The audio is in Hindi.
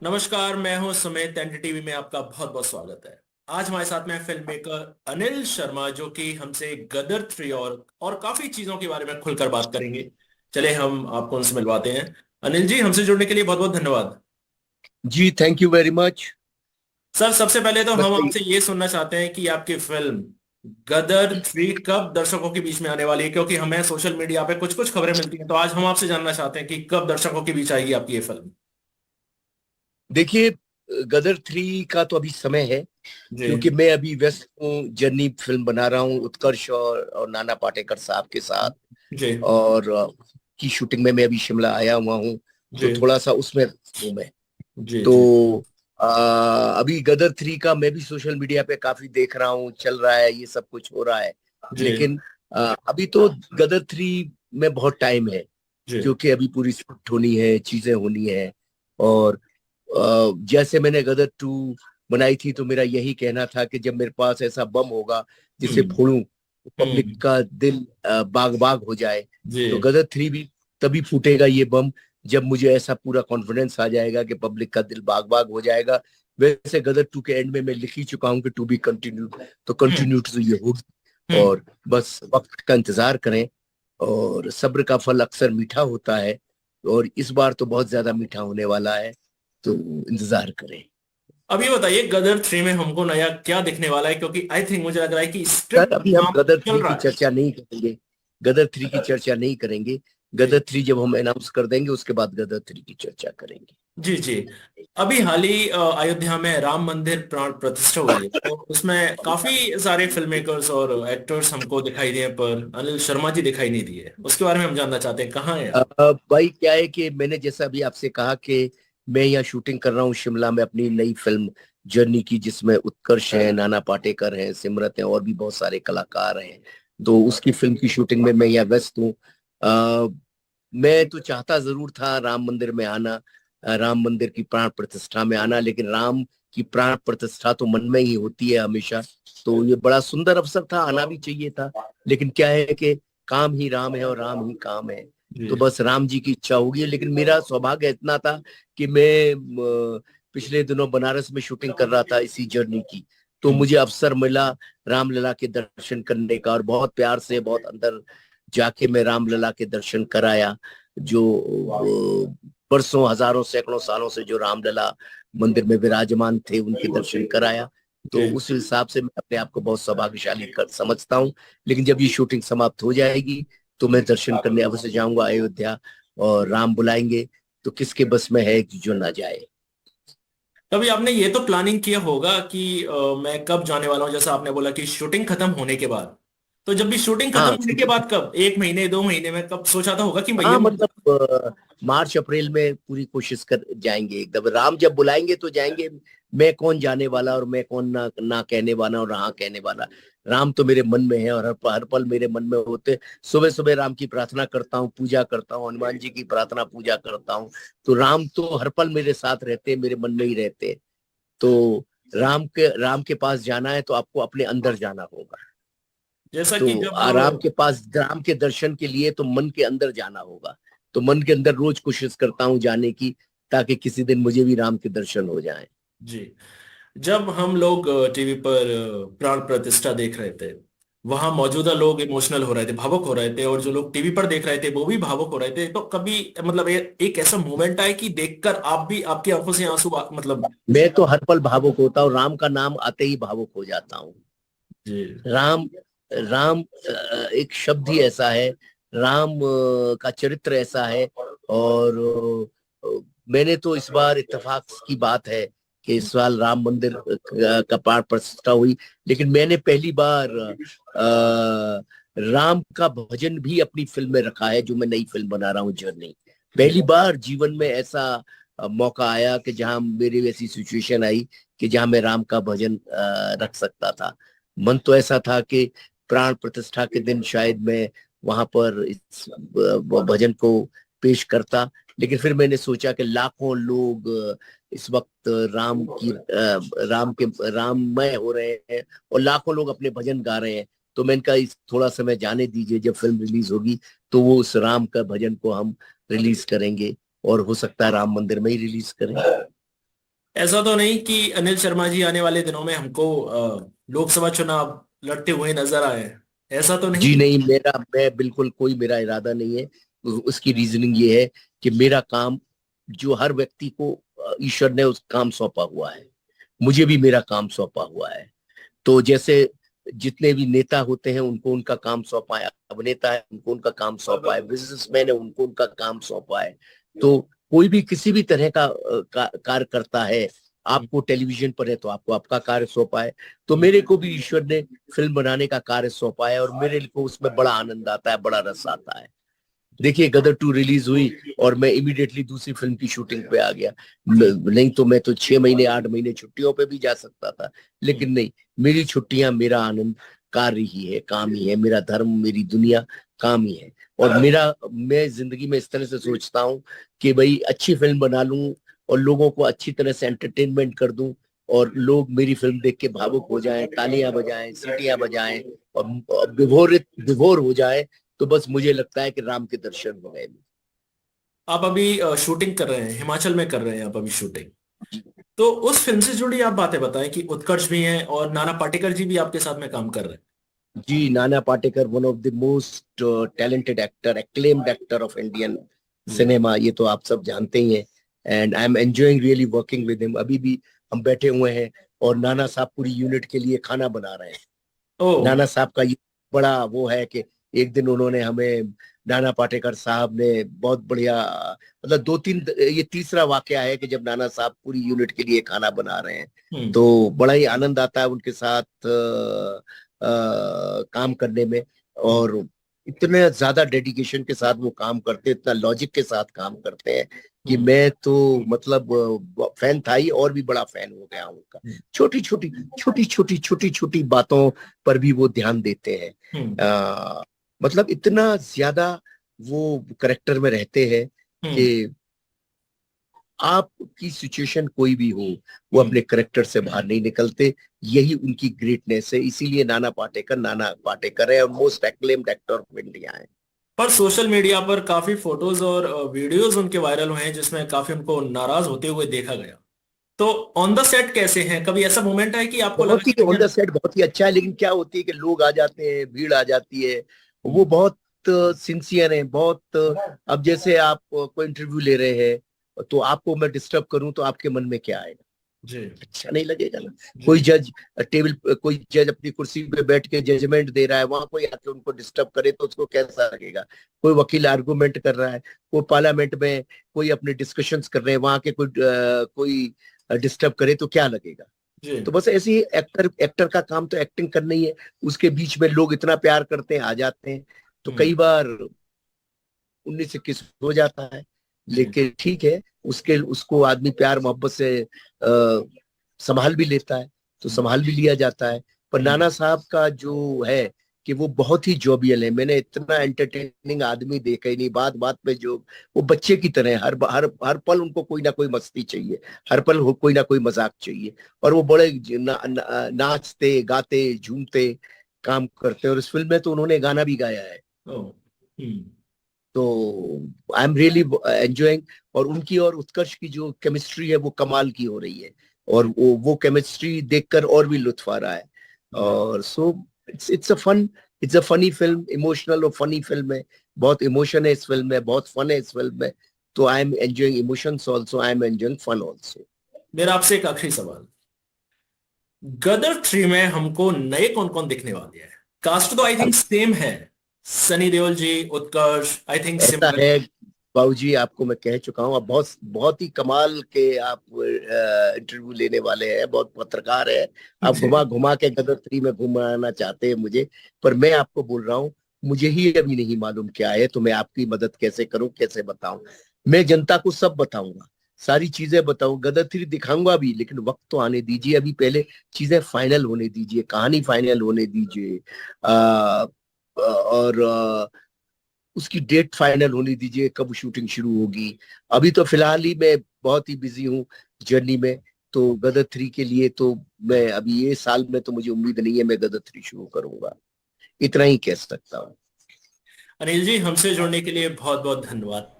नमस्कार, मैं हूं सुमित। एनडीटीवी में आपका बहुत बहुत स्वागत है। आज हमारे साथ में फिल्म मेकर अनिल शर्मा, जो कि हमसे गदर 3 और काफी चीजों के बारे में खुलकर बात करेंगे। चले हम आपको उनसे मिलवाते हैं। अनिल जी, हमसे जुड़ने के लिए बहुत बहुत धन्यवाद। जी, thank you very much. Sir, सबसे पहले तो हम बताइए। आपसे ये सुनना चाहते हैं कि आपकी फिल्म गदर 3 कब दर्शकों के बीच में आने वाली है, क्योंकि हमें सोशल मीडिया पे कुछ कुछ खबरें मिलती हैं। तो आज हम आपसे जानना चाहते हैं कि कब दर्शकों के बीच आएगी आपकी ये फिल्म। देखिए, गदर 3 का तो अभी समय है, जी। क्योंकि मैं अभी व्यस्त हूँ। जर्नी फिल्म बना रहा हूँ उत्कर्ष और नाना पाटेकर साहब के साथ। जी। और की शूटिंग में मैं अभी शिमला आया हुआ हूँ। तो जी। थोड़ा सा उसमें हूँ मैं। जी। जी। तो अभी गदर 3 का मैं भी सोशल मीडिया पे काफी देख रहा हूँ, चल रहा है, ये सब कुछ हो रहा है। जी। लेकिन अभी तो गदर 3 में बहुत टाइम है, जी। क्योंकि अभी पूरी शूट होनी है, चीजें होनी है। और जैसे मैंने गदर 2 बनाई थी, तो मेरा यही कहना था कि जब मेरे पास ऐसा बम होगा जिसे हम्म। फोड़ूं तो पब्लिक हम्म। का दिल बाग बाग हो जाए। जी। तो गदर 3 भी तभी फूटेगा ये बम, जब मुझे ऐसा पूरा कॉन्फिडेंस आ जाएगा कि पब्लिक का दिल बाग बाग हो जाएगा। वैसे गदर 2 के एंड में मैं लिख ही चुका हूं कि टू बी कंटिन्यू। तो हम्म। कंटिन्यू तो ये होगी। हम्म। और बस वक्त का इंतजार करें। और सब्र का फल अक्सर मीठा होता है, और इस बार तो बहुत ज्यादा मीठा होने वाला है। तो इंतजार करें। अब ये बताइए, गदर 3 में हमको नया क्या दिखने वाला है, क्योंकि आई थिंक मुझे लग रहा है कि सर, स्क्रिप्ट अभी हम काम गदर चल 3 रहा की है। चर्चा नहीं करेंगे। गदर 3 की चर्चा नहीं करेंगे। जी। गदर 3 जब हम अनाउंस कर देंगे, उसके बाद गदर 3 की चर्चा करेंगे। जी। जी। अभी हाल ही अयोध्या में राम मंदिर प्राण प्रतिष्ठा हुई है, तो उसमें काफी सारे फिल्म मेकर्स और एक्टर्स हमको दिखाई दिए, पर अनिल शर्मा जी दिखाई नहीं दिए। उसके बारे में हम जानना चाहते हैं, कहाँ है आप? भाई, क्या है कि मैंने जैसा अभी आपसे कहा कि मैं यहाँ शूटिंग कर रहा हूँ शिमला में अपनी नई फिल्म जर्नी की, जिसमें उत्कर्ष है, नाना पाटेकर है, सिमरत है, और भी बहुत सारे कलाकार हैं। तो उसकी फिल्म की शूटिंग में मैं यहाँ व्यस्त हूँ। अ, मैं तो चाहता जरूर था राम मंदिर में आना, राम मंदिर की प्राण प्रतिष्ठा में आना, लेकिन राम की प्राण प्रतिष्ठा तो मन में ही होती है हमेशा। तो ये बड़ा सुंदर अवसर था, आना भी चाहिए था। लेकिन क्या है कि काम ही राम है और राम ही काम है। जी। तो बस राम जी की इच्छा होगी। लेकिन मेरा सौभाग्य इतना था कि मैं पिछले दिनों बनारस में शूटिंग कर रहा था इसी जर्नी की। तो हम्म। मुझे अवसर मिला रामलला के दर्शन करने का, और बहुत प्यार से, बहुत अंदर जाके मैं रामलला के दर्शन कराया। जो बरसों, हजारों, सैकड़ों सालों से जो रामलला मंदिर में विराजमान थे, उनके दर्शन कराया। तो जी। उस हिसाब से मैं अपने आप को बहुत सौभाग्यशाली कर समझता हूँ। लेकिन जब ये शूटिंग समाप्त हो जाएगी, तो मैं दर्शन करने अवश्य जाऊंगा अयोध्या। और राम बुलाएंगे तो किसके बस में है कि जो ना जाए। कभी आपने ये तो प्लानिंग किया होगा कि मैं कब जाने वाला हूँ? जैसा आपने बोला कि शूटिंग खत्म होने के बाद, तो जब भी शूटिंग खत्म हाँ, होने के बाद, कब, एक महीने, 2 महीने में, कब सोचा था होगा कि भैया हाँ, मुझे? मतलब मार्च अप्रैल में पूरी कोशिश कर जाएंगे एकदम। राम जब बुलाएंगे तो जाएंगे। मैं कौन जाने वाला, और मैं कौन ना ना कहने वाला और हाँ कहने वाला। राम तो मेरे मन में है, और हर पल मेरे मन में होते। सुबह सुबह राम की प्रार्थना करता हूँ, पूजा करता हूँ, हनुमान जी की प्रार्थना पूजा करता हूँ। तो राम तो हर पल मेरे साथ रहते हैं, मेरे मन में ही रहते हैं। तो राम के पास जाना है तो आपको अपने अंदर जाना होगा। जैसा तो कि जब राम के पास, राम के दर्शन के लिए तो मन के अंदर जाना होगा। तो मन के अंदर रोज कोशिश करता हूँ जाने की, ताकि किसी दिन मुझे भी राम के दर्शन हो जाएं। जी, जब हम लोग टीवी पर प्राण प्रतिष्ठा देख रहे थे, वहां मौजूदा लोग इमोशनल हो रहे थे, भावुक हो रहे थे, और जो लोग टीवी पर देख रहे थे वो भी भावुक हो रहे थे। तो कभी मतलब एक ऐसा मोमेंट आया कि देखकर आप भी, आपकी आंखों से आंसू मतलब? मैं तो हर पल भावुक होता हूँ, राम का नाम आते ही भावुक हो जाता हूँ। जी। राम राम एक शब्द ही ऐसा है। राम का चरित्र ऐसा है। और मैंने तो इस बार, इत्तेफाक की बात है कि इस साल राम मंदिर का प्राण प्रतिष्ठा हुई। लेकिन मैंने पहली बार राम का भजन भी अपनी फिल्म में रखा है, जो मैं नई फिल्म बना रहा हूँ जर्नी। जी। पहली बार जीवन में ऐसा मौका आया कि जहां मेरी ऐसी सिचुएशन आई कि जहां मैं राम का भजन रख सकता था। मन तो ऐसा था कि प्राण प्रतिष्ठा के दिन शायद मैं वहां पर इस भजन को पेश करता। लेकिन फिर मैंने सोचा कि लाखों लोग इस वक्त राम के राममय हो रहे हैं, और लाखों लोग अपने भजन गा रहे हैं। तो मैंने कहा, इस थोड़ा समय जाने दीजिए, जब फिल्म रिलीज होगी तो वो उस राम का भजन को हम रिलीज करेंगे। और हो सकता है राम मंदिर में ही रिलीज करें। ऐसा तो नहीं कि अनिल शर्मा जी आने वाले दिनों में हमको लोकसभा चुनाव लड़ते हुए नजर आए, ऐसा तो जी नहीं? नहीं, मैं बिल्कुल, कोई मेरा इरादा नहीं है। उसकी रीजनिंग ये है कि मेरा काम, जो हर व्यक्ति को ईश्वर ने उस काम सौंपा हुआ है, मुझे भी मेरा काम सौंपा हुआ है। तो जैसे जितने भी नेता होते हैं उनको उनका काम सौंपा है, अभिनेता है उनको उनका काम सौंपा है, बिजनेसमैन है उनको उनका काम सौंपा है। तो कोई भी किसी भी तरह का कार्य करता है, आपको टेलीविजन पर है तो आपको आपका कार्य सौंपा है, तो मेरे को भी ईश्वर ने फिल्म बनाने का कार्य सौंपा है, और मेरे को उसमें बड़ा आनंद आता है, बड़ा रस आता है। देखिए, गदर 2 रिलीज हुई और मैं इमीडिएटली दूसरी फिल्म की शूटिंग पे आ गया। नहीं तो मैं तो 6 महीने 8 महीने छुट्टियों पे भी जा सकता था, लेकिन नहीं, मेरी छुट्टियां, मेरा आनंद कार्य ही है, काम ही है, मेरा धर्म, मेरी दुनिया काम ही है। और मैं जिंदगी में इस तरह से सोचता हूँ कि भाई अच्छी फिल्म बना लूं और लोगों को अच्छी तरह से एंटरटेनमेंट कर दूं, और लोग मेरी फिल्म देख के भावुक हो जाएं, तालियां बजाएं, सीटियां बजाएं, और विभोर हो जाए, तो बस मुझे लगता है कि राम के दर्शन हो गए। आप अभी शूटिंग कर रहे हैं, हिमाचल में कर रहे हैं आप अभी शूटिंग। तो उस फिल्म से जुड़ी आप बातें बताएं कि उत्कर्ष भी हैं और नाना पाटेकर जी भी आपके साथ में काम कर रहे हैं। जी, Nana Patekar, one of the most talented actor, acclaimed actor of Indian जी। सिनेमा, ये तो आप सब जानते ही हैं। And I am enjoying really working with him. अभी भी हम बैठे हुए हैं और नाना साहब पूरी यूनिट के लिए खाना बना रहे हैं। ओ। नाना साहब का ये बड़ा वो है कि एक दिन उन्होंने हमें, नाना पाटेकर साहब ने बहुत बढ़िया, मतलब 2-3, ये तीसरा वाकया है कि जब नाना साहब पूरी यूनिट के लिए खाना बना रहे हैं, हम्म। तो बड़ा ही आनंद आता है उनके साथ काम करने में। हम्म। और इतने ज्यादा डेडिकेशन के साथ वो काम करते हैं, इतना लॉजिक के साथ काम करते हैं कि हम्म। मैं तो मतलब फैन था ही, और भी बड़ा फैन हो गया हूं उनका। छोटी छोटी बातों पर भी वो ध्यान देते हैं। हम्म। मतलब इतना ज्यादा वो करेक्टर में रहते हैं हम्म। कि आपकी सिचुएशन कोई भी हो, वो हम्म। अपने करेक्टर से बाहर नहीं निकलते। यही उनकी ग्रेटनेस है, इसीलिए नाना पाटेकर है और most acclaimed actor of India है। पर सोशल मीडिया पर काफी फोटोज और वीडियोज उनके वायरल हुए हैं जिसमें काफी उनको नाराज होते हुए देखा गया। तो ऑन द सेट कैसे हैं? कभी ऐसा मोमेंट है कि आपको लगा बहुत ही कि ऑन द यार। सेट बहुत ही अच्छा है, लेकिन क्या होती है कि लोग आ जाते हैं, भीड़ आ जाती है। वो हम्म। बहुत सिंसियर है, बहुत अब जैसे आप कोई इंटरव्यू ले रहे हैं, तो आपको मैं डिस्टर्ब करूं तो आपके मन में क्या आएगा? जी। अच्छा नहीं लगेगा ना। जी। कोई जज अपनी कुर्सी पे बैठ के जजमेंट दे रहा है, वहां कोई आके उनको डिस्टर्ब करे तो उसको कैसा लगेगा? कोई वकील आर्गुमेंट कर रहा है, कोई पार्लियामेंट में कोई अपने डिस्कशंस कर रहे हैं, वहां के कोई डिस्टर्ब करे तो क्या लगेगा? जी। तो बस ऐसे ही एक्टर एक्टर का काम तो एक्टिंग करना ही है। उसके बीच में लोग इतना प्यार करते हैं, आ जाते हैं, तो हम्म। कई बार 19 21 हो जाता है। जी। लेकिन ठीक है, उसके उसको आदमी प्यार मोहब्बत से संभाल भी लेता है, तो हम्म। संभाल भी लिया जाता है। पर हम्म। नाना साहब का जो है कि वो बहुत ही जोवियल है। मैंने इतना एंटरटेनिंग आदमी देखा ही नहीं। बात बात पे जो, वो बच्चे की तरह है, हर हर हर पल उनको कोई ना कोई मस्ती चाहिए, हर पल कोई ना कोई मजाक चाहिए। और वो बड़े नाचते गाते झूमते काम करते हैं, और इस फिल्म में तो उन्होंने गाना भी गाया है। ओ। हम्म। तो आई एम रियली एंजॉयिंग। और उनकी और उत्कर्ष की जो केमिस्ट्री है वो कमाल की हो रही है, और वो केमिस्ट्री देखकर और भी लुत्फ आ रहा है। हम्म। और so it's a funny film, emotional और फनी फिल्म है। बहुत इमोशन है इस फिल्म में, बहुत फन है इस फिल्म में। तो I am enjoying emotions also, I am enjoying fun also. मेरा आपसे एक आखिरी सवाल। गदर 3 में हमको नए कौन कौन दिखने वाले हैं? कास्ट तो आई थिंक सेम है। सनी देओल जी, उत्कर्ष, आई थिंक ऐसा सिमरन। है बाबूजी, आपको मैं कह चुका हूँ, अब बहुत बहुत ही कमाल के आप इंटरव्यू लेने वाले हैं, बहुत पत्रकार है। आप घुमा घुमा के गदर 3 में घुमाना चाहते हैं मुझे, पर मैं आपको बोल रहा हूँ, मुझे ही अभी नहीं मालूम क्या है, तो मैं आपकी मदद कैसे करूं, कैसे बताऊं? मैं जनता को सब बताऊंगा, सारी चीजें बताऊं, गदर 3 दिखाऊंगा भी, लेकिन वक्त तो आने दीजिए, अभी पहले चीजें फाइनल होने दीजिए, कहानी फाइनल होने दीजिए। और उसकी डेट फाइनल होने दीजिए, कब शूटिंग शुरू होगी। अभी तो फिलहाल ही मैं बहुत ही बिजी हूँ जर्नी में। तो गदर 3 के लिए तो मैं अभी ये साल में तो मुझे उम्मीद नहीं है मैं गदर 3 शुरू करूंगा। इतना ही कह सकता हूँ। अनिल जी, हमसे जुड़ने के लिए बहुत बहुत धन्यवाद।